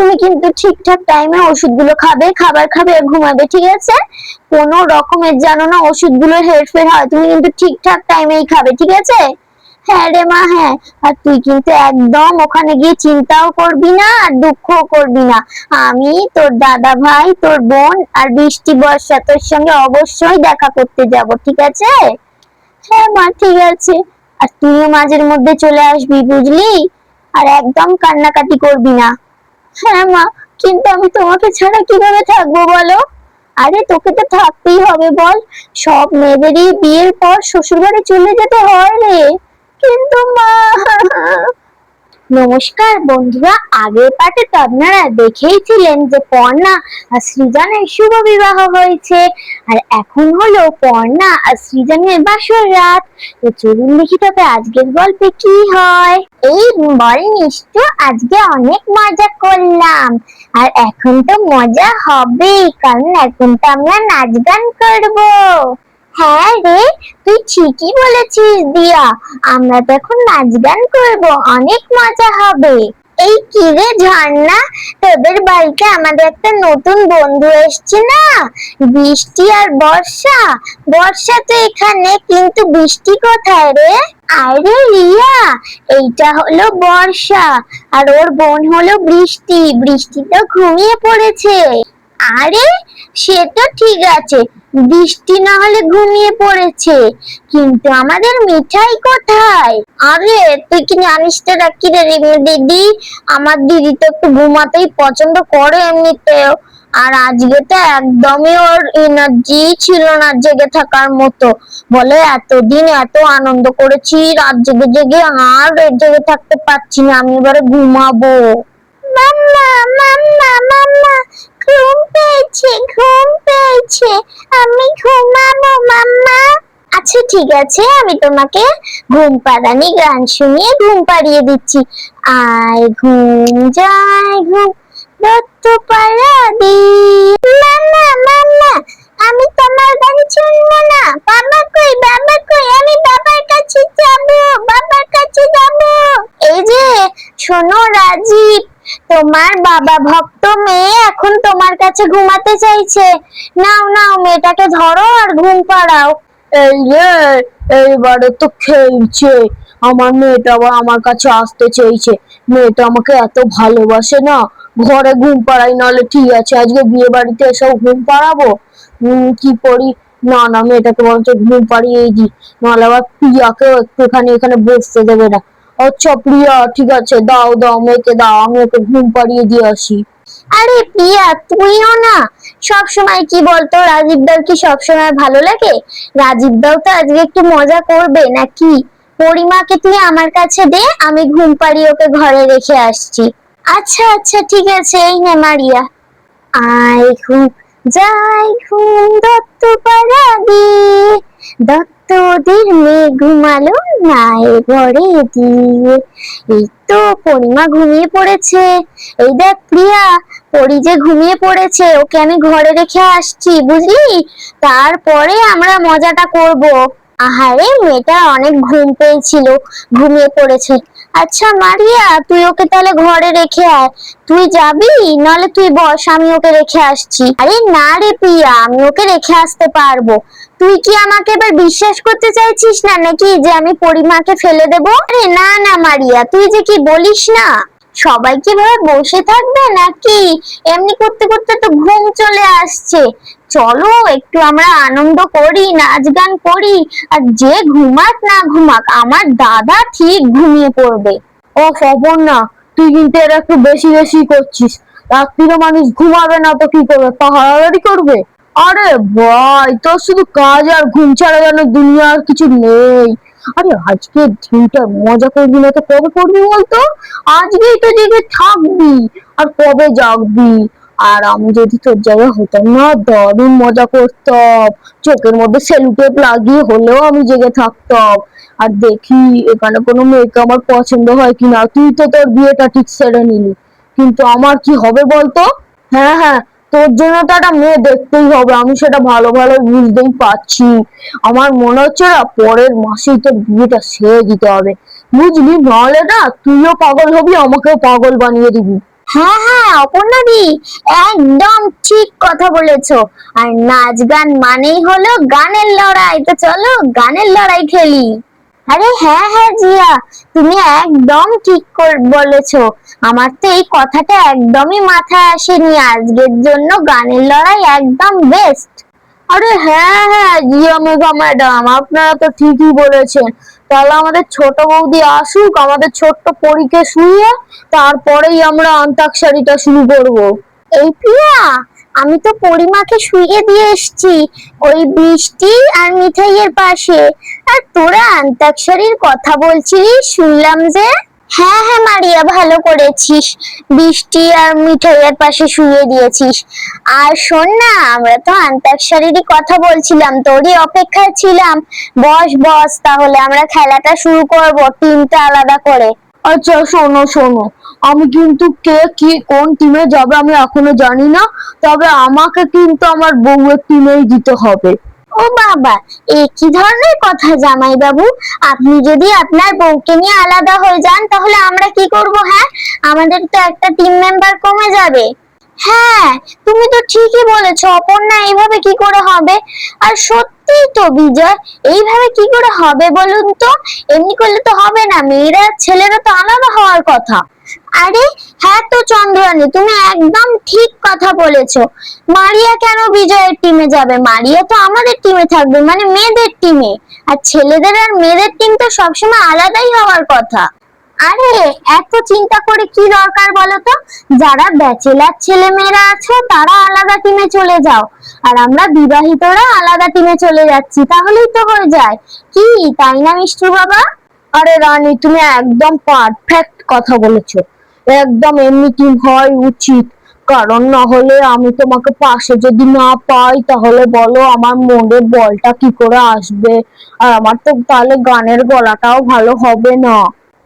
তুমি কিন্তু ঠিকঠাক টাইমে ওষুধগুলো খাবে, খাবার খাবে আর ঘুমাবে, ঠিক আছে? কোনো রকমের জানো না ওষুধগুলো হেরফের হয়, তুমি কিন্তু ঠিকঠাক টাইমেই খাবে, ঠিক আছে? হ্যাঁ রে মা, হ্যাঁ। আর তুই কিন্তু একদম ওখানে গিয়ে চিন্তাও করবি না আর দুঃখও করবি না। আমি, তোর দাদা ভাই, তোর বোন আর বৃষ্টি বর্ষা তোর সঙ্গে অবশ্যই দেখা করতে যাব, ঠিক আছে? হ্যাঁ মা, ঠিক আছে। আর তুইও মাঝের মধ্যে চলে আসবি, বুঝলি? আর একদম কান্নাকাটি করবি না। হ্যাঁ মা, কিন্তু আমি তোমাকে ছাড়া কিভাবে থাকবো বলো? আরে তোকে তো থাকতেই হবে, বল। সব মেয়েদেরই বিয়ের পর শ্বশুর বাড়ি চলে যেতে হয় রে। কিন্তু মা। নমস্কার বন্ধুরা, আগের পার্টে তো আপনারা দেখেইছিলেন যে পর্ণা আর সৃজনের শুভ বিবাহ হয়েছে, আর এখন হলো পর্ণা আর সৃজনের বাসর রাত। তো চলুন দেখি তবে আজকের গল্পে কি হয়। এই বল নিশ্চু, আজকে অনেক মজা করলাম, আর এখন তো মজা হবেই, কারণ এখন তো আমরা নাচ গান করবো। হ্যাঁ রে, তুই ঠিকই বলেছিস দিয়া, আমরা তো এখন নাচ গান করবো, অনেক মজা হবে। এই কি রে ঝর্ণা, তোদের বাড়িতে আমাদের একটা নতুন বন্ধু এসছে না, বৃষ্টি আর বর্ষা। বর্ষা তো এখানে, কিন্তু বৃষ্টি কোথায় রে? আরে রিয়া, এইটা হলো বর্ষা, আর ওর বোন হলো বৃষ্টি। বৃষ্টি তো ঘুমিয়ে পড়েছে। আরে সে তো ঠিক আছে, বৃষ্টি না হলে ঘুমিয়ে পড়েছে, কিন্তু আমাদের মিঠাই কোথায়? আরে তুই কি জানিস তো কি রে দিদি, আমার দিদি তো একটু ঘুমাতেই পছন্দ করে এমনিতেও, আর আজকে তো একদমই ওর এনার্জি ছিল না জেগে থাকার মতো। বলে এতদিন এত আনন্দ করেছি রাত জেগে জেগে, আর জেগে থাকতে পারছি না, আমি এবারে ঘুমাবো। মাম্মা মাম্মা মাম্মা, ঘুম পেয়েছে, ঘুম পেয়েছে, আমি ঘুমাবো মাম্মা। আচ্ছা ঠিক আছে, আমি তোমাকে ঘুম পাড়ানি গান শুনিয়ে ঘুম পাড়িয়ে দিচ্ছি। আয় ঘুম যায় ঘুম, দত্ত পাড়া দি। মাম্মা মাম্মা, আমি তোমার গান শুনবো না। বাবা কই, বাবা কই, আমি বাবার কাছে যাব, বাবার কাছে যাব। এই যে শোনো রাজীব, তোমার বাবা ভক্ত মেয়ে এখন তোমার কাছে ঘুমাতে চাইছে। নাও নাও, মেয়েটাকে ধরো আর ঘুম পাড়াও। এই যে, এইবারে তো খেলছে, আমার মেয়েটা আবার আমার কাছে আসতে চেয়েছে। মেয়েটা আমাকে এত ভালোবাসে না, ঘরে ঘুম পাড়াই, নাহলে ঠিক আছে আজকে বিয়ে বাড়িতে এসব ঘুম পাড়াবো। কি করি, না না, মেয়েটাকে বরঞ্চ ঘুম পাড়িয়েই দিই, নাহলে আবার প্রিয়াকেও একটুখানি এখানে বসতে দেবে না। আচ্ছা প্রিয়া, ঠিক আছে, দাও দাও, মেয়েকে দাও, আমি ওকে ঘুম পাড়িয়ে দিয়ে আসি। আরে প্রিয়া, তুইও না, সব সময় কি বলতো, রাজীব দার কি সব সময় ভালো লাগে? রাজীব দাও তো আজকে একটু মজা করবে নাকি? পরিমাকে তুই আমার কাছে দে, আমি ঘুম পাড়িয়ে ওকে ঘরে রেখে আসছি। আচ্ছা আচ্ছা ঠিক আছে, এই নে মারিয়া। আয় ঘুম যাই ঘুম, দত্ত পাড়া দিয়ে, দত্তদের মেয়ে ঘুমালো নাই ঘরে দিয়ে। এই তো পরিমা ঘুমিয়ে পড়েছে। এই দেখ প্রিয়া, পরি যে ঘুমিয়ে পড়েছে, ওকে আমি ঘরে রেখে আসছি, বুঝলি? তারপরে আমরা মজাটা করব। আহারে, মেয়েটা অনেক ঘুম পেয়েছিল, ঘুমিয়ে পড়েছে। আচ্ছা মারিয়া, তুই ওকে তাহলে ঘরে রেখে আয়। তুই যাবি? নাহলে তুই বস, আমি ওকে রেখে আসছি। আরে না রে প্রিয়া, আমি ওকে রেখে আসতে পারবো। তুই কি আমাকে এবার বিশ্বাস করতে চাইছিস না নাকি, যে আমি পরিমাকে ফেলে দেবো? আরে না না মারিয়া, তুই যে কি বলিস না। সবাই কি ভাবে বসে থাকবে নাকি? এমনি করতে করতে তো ঘুম চলে আসছে। চলো একটু আমরা আনন্দ করি, নাচ গান করি, আর যে ঘুমাক না ঘুমাক, আমার দাদা ঠিক ঘুমিয়ে পড়বে। ও অপর্ণা, তুই কিন্তু এর একটু বেশি বেশি করছিস। রাত্রিরে মানুষ ঘুমাবে না তো কি করবে, পাহারাদারি করবে? আরে ভাই, তোর শুধু কাজ আর ঘুম ছাড়া যেন দুনিয়ার কিছু নেই। আরে আজকে দিনটা মজা করবি না তো কবে করবি বলতো? আজকেই তো জেগে থাকবি, আর কবে জাগবি? আর আমি যদি তোর জায়গায় হতাম না, দারুণ মজা করতাম, চোখের মধ্যে সেলুটেপ লাগিয়ে হলেও আমি জেগে থাকতাম, আর দেখি এখানে কোনো মেয়েকে আমার পছন্দ হয় কিনা। তুই তো তোর বিয়েটা ঠিক সেরে নিলি, কিন্তু আমার কি হবে বলতো? হ্যাঁ হ্যাঁ, তোর জন্য তো একটা মেয়ে দেখতেই হবে, আমি সেটা ভালো ভালো বুঝতেই পারছি। আমার মনে হচ্ছে না পরের মাসেই তোর বিয়েটা সেরে দিতে হবে, বুঝলি? নাহলে না তুইও পাগল হবি, আমাকেও পাগল বানিয়ে দিবি। হ্যাঁ হ্যাঁ অপর্ণাদি, একদম ঠিক কথা বলেছো। আর নাচ গান মানেই হলো গানের লড়াই, তো চলো গানের লড়াই খেলি। আরে হ্যাঁ হ্যাঁ জিয়া, তুমি একদম ঠিক বলেছো। আমার তো এই কথাটা একদমই মাথায় আসেনি, আজকের জন্য গানের লড়াই একদম বেস্ট। আরে হ্যাঁ হ্যাঁ জিয়া মেঘা ম্যাডাম, আপনারা তো ঠিকই বলেছেন। তাহলে আমাদের ছোট বৌদি আসুক, আমাদের ছোট্ট পরীকে শুইয়ে তারপরেই আমরা অন্তাক্ষরীটা শুরু করব। এই প্রিয়া, আমি তো পরিমাকে শুইয়ে দিয়ে এসেছি ওই বৃষ্টি আর মিঠাইয়ের পাশে। আর তোরা অন্তাক্ষরীর কথা বলছিলিস শুনলাম যে। হ্যাঁ হ্যাঁ মারিয়া, ভালো করেছিস, বৃষ্টি আর মিঠাইয়ের পাশে শুইয়ে দিয়েছিস। আর শোন না, আমরা তো অন্তাক্ষরীরই কথা বলছিলাম, তোরই অপেক্ষায় ছিলাম। বস বস, তাহলে আমরা খেলাটা শুরু করব টিমটা আলাদা করে। আচ্ছা শোনো শোনো, আমি কিন্তু কে কি কোন টিমে যাবে আমি এখনো জানি না, তবে আমাকে কিন্তু আমার বউয়ের টিমেই দিতে হবে। ও বাবা, এ কি ধরনের কথা জামাই বাবু? আপনি যদি আপনার বউকে নিয়ে আলাদা হয়ে যান তাহলে আমরা কি করব? হ্যাঁ, আমাদের তো একটা টিম মেম্বার কমে যাবে। হ্যাঁ, তুমি তো ঠিকই বলেছো অপর্ণা, এইভাবে কি করে হবে? আর সত্যি তো বিজয়, এইভাবে কি করে হবে বলুন তো? এমনি করলে তো হবে না, মেয়েরা ছেলেরা তো আলাদা হওয়ার কথা। আরে হ্যাঁ তো চন্দ্রানী, তুমি একদম ঠিক কথা বলেছো। মারিয়া কেন বিজয়ের টিমে যাবে? মারিয়া তো আমাদের টিমে থাকবে, মানে মেয়েদের টিমে। আর ছেলেদের আর মেয়েদের টিম তো সবসময় আলাদাই হওয়ার কথা। আরে এত চিন্তা করে কি দরকার বলো তো? যারা ব্যাচেলার ছেলে মেয়েরা আছো তারা আলাদা টিমে চলে যাও, আর আমরা বিবাহিতরা আলাদা টিমে চলে যাচ্ছি, তাহলেই তো হয়ে যায়। কি, তাই না মিষ্টু বাবা? আরে রানী, তুমি একদম পারফেক্ট কথা বলেছো। একদম এমনি টিম হওয়াই উচিত, কারণ না হলে আমি তোমাকে পাশে যদি না পাই তাহলে বলো আমার মনের বলটা কি করে আসবে, আর আমার তো তাহলে গানের গলাটাও ভালো হবে না।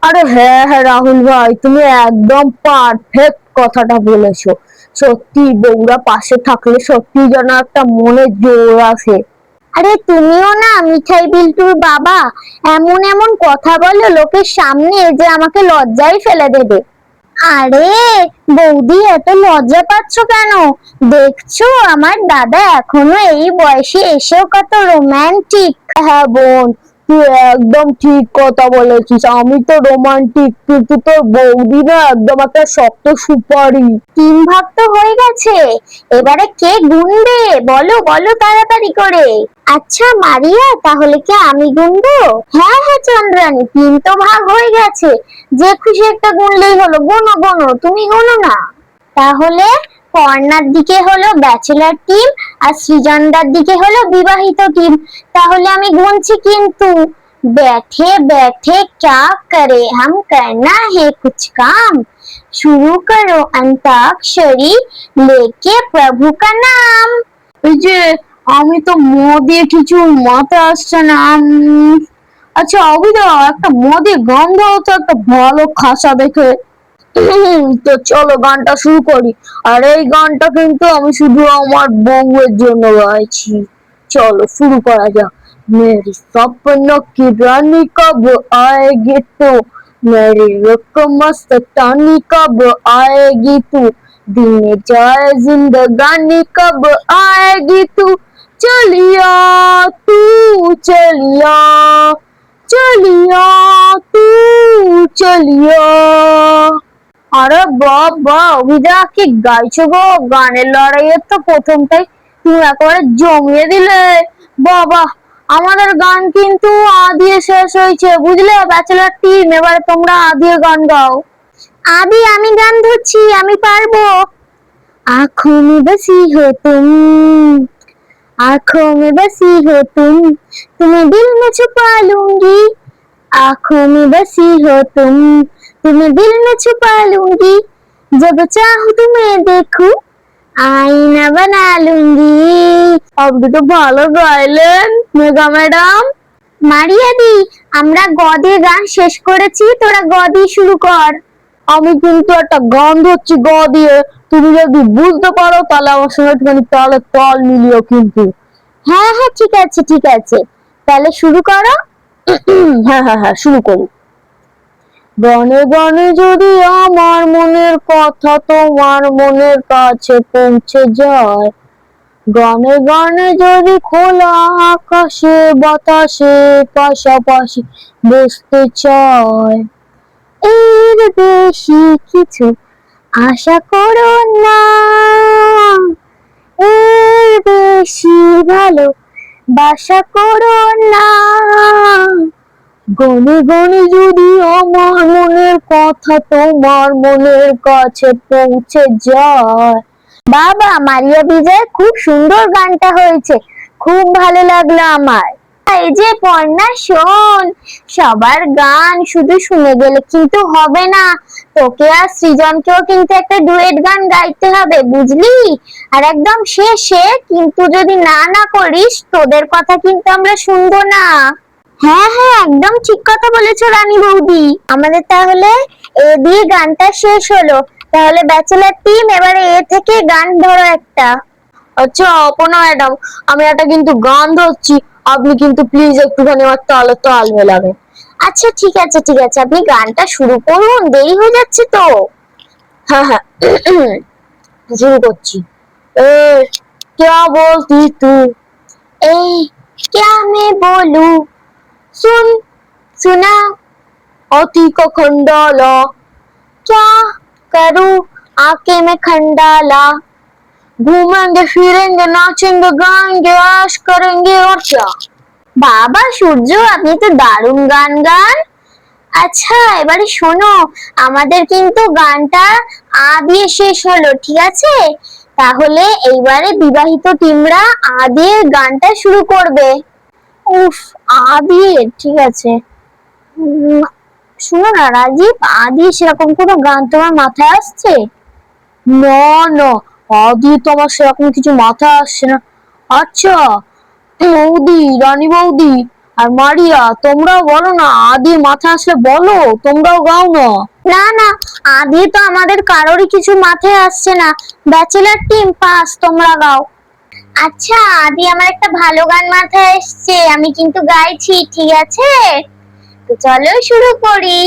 আরে হ্যাঁ হ্যাঁ রাহুল ভাই, তুমি একদম পারফেক্ট কথাটা বলেছো। সত্যি বউরা পাশে থাকলে সত্যি যেন একটা মনে জোর আসে। আরে তুমিও না মিঠাই বিল্টুর বাবা, এমন এমন কথা বলো লোকের সামনে যে আমাকে লজ্জায় ফেলে দেবে। আরে বৌদি, এত লজ্জা পাচ্ছ কেন? দেখছো আমার দাদা এখনো এই বয়সে এসেও কত রোমান্টিক। হ্যাঁ বোন, তুই একদম ঠিক কথা বলেছিস, আমি তো রোমান্টিক, কিন্তু তোর বৌদি না একদম একটা শক্ত সুপারি। তিন ভাগ তো হয়ে গেছে, এবারে কে গুনবে? বলো বলো তাড়াতাড়ি করে। আচ্ছা মারিয়া, তাহলে কি আমি গুনবো? হ্যাঁ হ্যাঁ চন্দ্রানী, তিন তো ভাগ হয়ে গেছে, যে খুশি একটা গুনলেই হলো। গোনো গোনো, তুমি গোনো না। তাহলে কর্নার দিকে হলো ব্যাচেলার টিম, আর সৃজনদার দিকে হলো বিবাহিত টিম। তাহলে আমি গুনছি কিন্তু। बैठे बैठे क्या करे हम, करना है कुछ काम, शुरू करो अंताक्षरी लेके प्रभु का नाम। এই যে, আমি তো দিয়ে কিছু মাথায় আসছে না। আচ্ছা অভিদা, একটা দিয়ে গান দাও তো, একটা ভালো খাসা দেখে। তো চলো গানটা শুরু করি। আর এই গানটা কিন্তু আমি শুধু আমার বউয়ের জন্য গাইছি। চলো শুরু করা যাক। मेरी सपनों की रानी कब आएगी तू, मेरी रुख मस्तानी कब आएगी तू, दिन जाए जिंदगानी कब आएगी तू, चलिया तू चलिया, चलिया तू चलिया। আরে বাবা অভিদা, কি গাইছো গো! গানের লড়াইয়ের তো প্রথমটাই তুমি একেবারে জমিয়ে দিলে। বাবা, আমাদের গান কিন্তু আ দিয়ে শেষ হয়েছে, বুঝলে ব্যাচেলার টিম, এবারে তোমরা আ দিয়ে গান গাও। আদি, আমি গান ধরছি, আমি পারবো। आंखों में बसी हो तुम, आंखों में बसी हो तुम, तुम्हें दिल में छुपा लूंगी, आंखों में बसी हो तुम, तुम्हें दिल में छुपा लूंगी, जब चाहूं तुम्हें देखूं आईना बना लूंगी। আপনি তো ভালো গাইলেন মেঘা ম্যাডাম। মারিয়া দি, আমরা গ দিয়ে গান শেষ করেছি, তোরা গ দিয়ে শুরু কর। আমি কিন্তু একটা গান ধরছি গ দিয়ে, তুমি যদি বুঝতে পারো তাহলে আমার সঙ্গে একটুখানি তালে তাল মিলিও কিন্তু। হ্যাঁ হ্যাঁ ঠিক আছে ঠিক আছে, তাহলে শুরু করো। হ্যাঁ হ্যাঁ হ্যাঁ শুরু করো। গানে গানে যদি আমার মনের কথা তোমার মনের কাছে পৌঁছে যায়, গানে গানে যদি খোলা আকাশে বাতাসে পাশাপাশি বসতে চায়, এর বেশি কিছু আশা করো না, এর বেশি ভালো বাসা করো না। গানে গানে যদি আমার মনের কথা তোমার মনের কাছে পৌঁছে যায়। বাবা, মারিয়া বিজয়, খুব সুন্দর গানটা হয়েছে, খুব ভালো লাগলো আমার। এই যে পর্ণা, শোন, সবার গান শুধু শুনে গেলে কিন্তু হবে না, তোকে আর সৃজনকেও কিন্তু একটা ডুয়েট গান গাইতে হবে, বুঝলি? আর একদম শেষে কিন্তু যদি না না করিস, তোদের কথা কিন্তু আমরা শুনবো না। হ্যাঁ হ্যাঁ, একদম ঠিক কথা বলেছো রানী বৌদি। আমাদের তাহলে এ দিয়ে গানটা শেষ হলো। তাহলে ব্যাচেলার টিম, এবারে এ থেকে গান ধরো একটা। আচ্ছা অপর্ণা ম্যাডাম, আমি একটা কিন্তু গান ধরছি, আপনি কিন্তু প্লিজ একটুখানি আমার তালে তাল মেলাবেন। আচ্ছা ঠিক আছে ঠিক আছে, আপনি গানটা শুরু করুন, দেরি হয়ে যাচ্ছে তো। হ্যাঁ হ্যাঁ, শুরু করছি। এ क्या बोलती तू, ए क्या मैं बोलूं, सुन सुना अति का खंडाला, क्या करूं आके मैं खंडाला, घूमेंगे फिरेंगे नाचेंगे गाएंगे ऐश करेंगे और क्या। বাবা সূর্য, আপনি তো দারুণ গান গান। আচ্ছা এবারে শোনো, আমাদের কিন্তু গানটা আ দিয়ে শেষ হলো, ঠিক আছে? তাহলে এইবারে বিবাহিত টিমরা আ দিয়ে গানটা শুরু করবে। উফ, আ দিয়ে, ঠিক আছে। শোনো না রাজীব, আ দিয়ে সেরকম কোনো গান তোমার মাথায় আসছে? না না, আ দিয়ে তো আমার সেরকম কিছু মাথায় আসছে না। আচ্ছা বৌদি, রানী বৌদি আর মারিয়া, তোমরাও বলো না, আ দিয়ে মাথায় আসলে বলো, তোমরাও গাও না। না না, আ দিয়ে তো আমাদের কারোরই কিছু মাথায় আসছে না। ব্যাচেলার টিম পাস, তোমরা গাও। আচ্ছা আদি, আমার একটা ভালো গান মাথায় এসছে, আমি কিন্তু গাইছি, ঠিক আছে? তো চলো শুরু করি।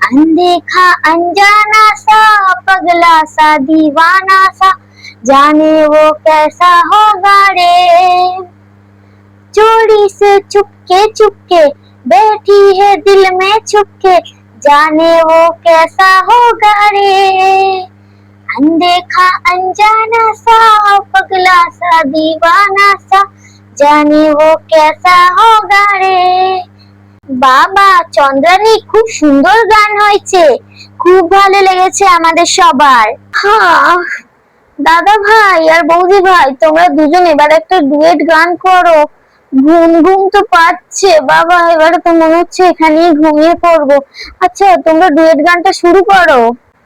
अनदेखा अनजाना सा, पगला सा, दीवाना सा, जाने वो कैसा होगा रे, चोरी से चुपके बैठी है दिल में छुपके, जाने वो कैसा होगा रे, अनदेखा अनजाना सा, पगला सा, दीवाना सा, जाने वो कैसा होगा रे। বাবা চন্দ্রানী, খুব সুন্দর গান হয়েছে, খুব ভালো লেগেছে আমাদের সবার। হ্যাঁ দাদা ভাই আর বৌদি ভাই, তোমরা দুজন এবার একটা ডুয়েট গান করো। ঘুম ঘুম তো পাচ্ছে বাবা, এবারে তো মনে হচ্ছে এখানেই ঘুমিয়ে পড়বো। আচ্ছা তোমরা ডুয়েট গানটা শুরু করো।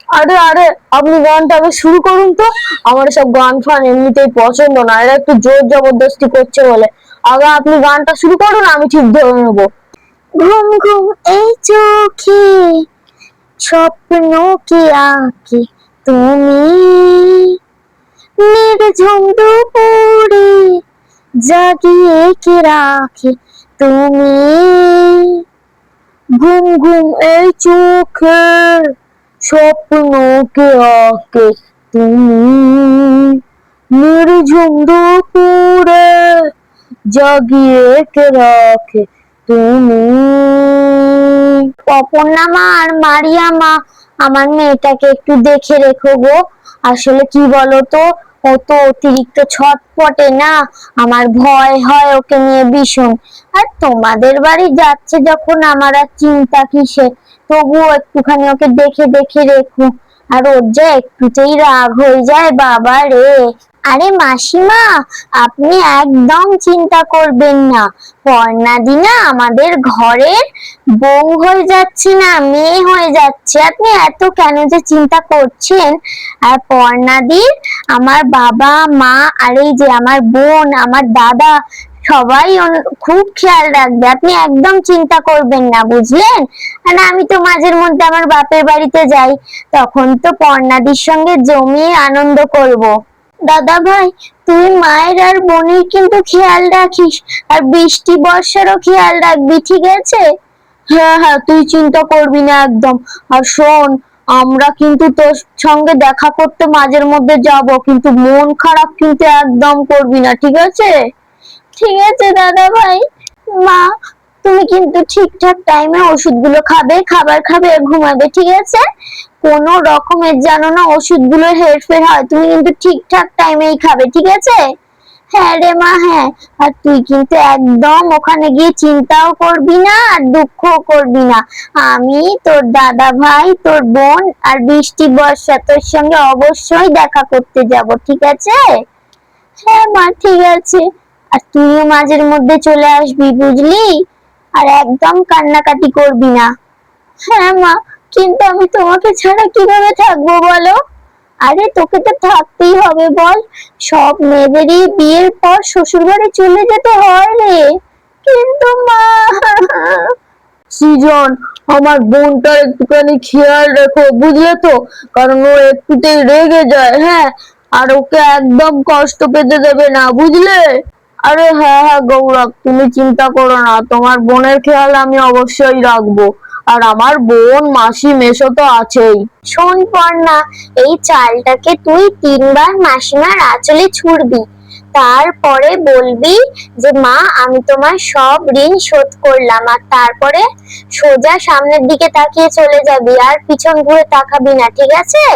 আরে আরে, আপনি গানটা আগে শুরু করুন তো, আমার সব গান ফান এমনিতেই পছন্দ না, এরা একটু জোর জবরদস্তি করছে বলে। আগে আপনি গানটা শুরু করুন, আমি ঠিক ধরে নেবো। ঘুম ঘুম এই চোখে স্বপ্ন কি আঁকে তুমি, নির্ঝুম দুপুরে জাগিয়ে কে রাখে তুমি, ঘুম ঘুম এই চোখে স্বপ্ন কে আঁকে তুমি, নির্ঝুম দুপুরে জাগিয়ে কে রাখে তুমি। অপর্ণা মা আর মারিয়া মা, আমার মেয়েটাকে একটু দেখে রেখো গো। আসলে কি বলতো, ও তো অতিরিক্ত ছটপটে না, আমার ভয় হয় ওকে নিয়ে ভীষণ। আর তোমাদের বাড়ি যাচ্ছে যখন, আমার আর চিন্তা কিসে, তবুও একটুখানি ওকে দেখে দেখে রেখো। আর ওর যা একটুতেই রাগ হয়ে যায় বাবা রে। আরে মাসিমা, আপনি একদম চিন্তা করবেন না, পর্ণাদি না আমাদের ঘরের বউ হয়ে যাচ্ছে না, মেয়ে হয়ে যাচ্ছে। আপনি এত কেন যে চিন্তা করছেন? আর পর্ণাদির আমার বাবা মা আর এই যে আমার বোন, আমার দাদা, সবাই খুব খেয়াল রাখবে, আপনি একদম চিন্তা করবেন না, বুঝলেন? আর আমি তো মাঝের মধ্যে আমার বাপের বাড়িতে যাই, তখন তো পর্ণাদির সঙ্গে জমিয়ে আনন্দ করব। দাদা ভাই, তুই মায়ের আর বোনের কিন্তু খেয়াল রাখিস, আর বৃষ্টি বর্ষারও খেয়াল রাখবি, ঠিক আছে? হ্যাঁ হ্যাঁ, তুই চিন্তা করবি না একদম। আর শোন, আমরা কিন্তু তোর সঙ্গে দেখা করতে মাঝের মধ্যে যাব, কিন্তু মন খারাপ কিন্তু একদম করবি না, ঠিক আছে? ঠিক আছে দাদা ভাই। মা, তুমি কিন্তু ঠিকঠাক টাইমে ওষুধগুলো খাবে, খাবার খাবে আর ঘুমাবে, ঠিক আছে? কোনো রকমের যেন না ওষুধগুলোর হেরফের হয়, তুমি কিন্তু ঠিকঠাক টাইমেই খাবে, ঠিক আছে? হ্যাঁ রে মা, হ্যাঁ। আর তুই কিন্তু একদম ওখানে গিয়ে চিন্তাও করবি না আর দুঃখও করবি না। আমি, তোর দাদা ভাই, তোর বোন আর বৃষ্টি বর্ষা তোর সঙ্গে অবশ্যই দেখা করতে যাব, ঠিক আছে? হ্যাঁ মা, ঠিক আছে। আর তুইও মাঝের মধ্যে চলে আসবি, বুঝলি? আর একদম কান্নাকাটি করবি না। হ্যাঁ মা, কিন্তু আমি তোমাকে ছাড়া কিভাবে থাকবো বলো? আরে তোকে তো থাকতেই হবে, বল। সব মেয়েদেরই বিয়ের পর শ্বশুর বাড়ি চলে যেতে হয় রে। কিন্তু মা। সৃজন, আমার বোনটার একটুখানি খেয়াল রেখো, বুঝলে তো? কারণ ও একটুতেই রেগে যায়, হ্যাঁ। আর ওকে একদম কষ্ট পেতে দেবে না, বুঝলে? আরে হ্যাঁ হ্যাঁ গৌরব, তুমি চিন্তা করো না, তোমার বোনের খেয়াল আমি অবশ্যই রাখবো। আর আমার বোন, মাসি, মেসো তো আছেই। শোন পর্ণা, এই চালটাকে তুই 3 বার মাসিমার আঁচলে ছুঁড়বি, তারপরে বলবি যে মা, আমি তোমার সব ঋণ শোধ করলাম। আর তারপরে সোজা সামনের দিকে তাকিয়ে চলে যাবি, আর পিছন ঘুরে তাকাবি না, ঠিক আছে?